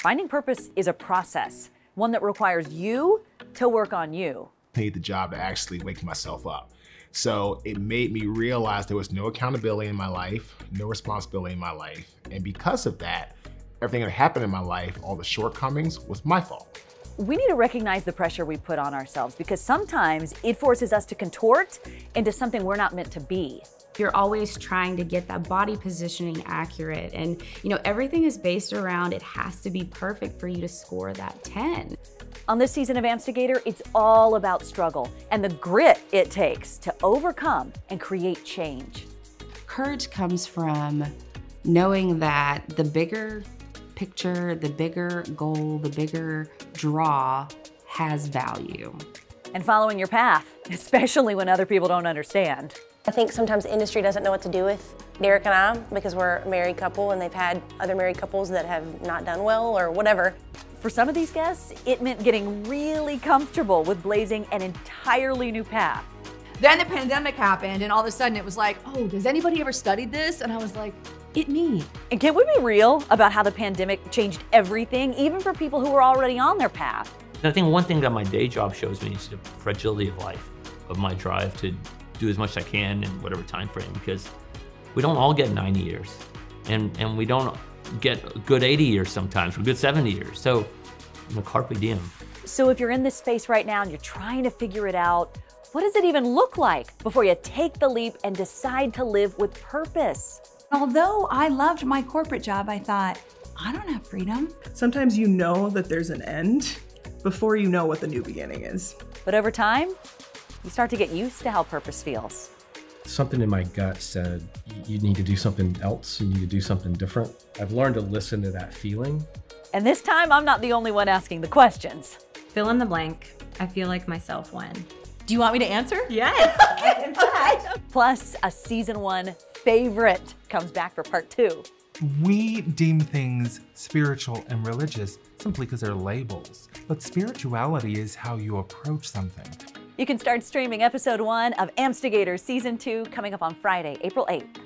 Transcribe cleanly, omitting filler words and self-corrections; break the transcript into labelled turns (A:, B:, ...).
A: Finding purpose is a process, one that requires you to work on you.
B: I need the job to actually wake myself up. So it made me realize there was no accountability in my life, no responsibility in my life. And because of that, everything that happened in my life, all the shortcomings, was my fault.
A: We need to recognize the pressure we put on ourselves because sometimes it forces us to contort into something we're not meant to be.
C: You're always trying to get that body positioning accurate. And everything is based around it has to be perfect for you to score that 10.
A: On this season of AMPstigator, it's all about struggle and the grit it takes to overcome and create change.
C: Courage comes from knowing that the bigger picture, the bigger goal, the bigger draw has value.
A: And following your path, especially when other people don't understand.
D: I think sometimes the industry doesn't know what to do with Derek and I because we're a married couple and they've had other married couples that have not done well or whatever.
A: For some of these guests, it meant getting really comfortable with blazing an entirely new path.
E: Then the pandemic happened and all of a sudden it was like, oh, does anybody ever studied this? And I was like, it me.
A: And can we be real about how the pandemic changed everything, even for people who were already on their path?
F: I think one thing that my day job shows me is the fragility of life, of my drive to do as much as I can in whatever time frame, because we don't all get 90 years and we don't get a good 80 years sometimes, or a good 70 years. So carpe diem.
A: So if you're in this space right now and you're trying to figure it out, what does it even look like before you take the leap and decide to live with purpose?
G: Although I loved my corporate job, I thought, I don't have freedom.
H: Sometimes you know that there's an end before you know what the new beginning is.
A: But over time, you start to get used to how purpose feels.
I: Something in my gut said, you need to do something else, you need to do something different. I've learned to listen to that feeling.
A: And this time, I'm not the only one asking the questions.
C: Fill in the blank. I feel like myself when.
E: Do you want me to answer?
C: Yes.
A: Okay. Plus, a season 1 favorite comes back for part 2.
J: We deem things spiritual and religious simply because they're labels. But spirituality is how you approach something.
A: You can start streaming episode 1 of AMPstigator season 2 coming up on Friday, April 8th.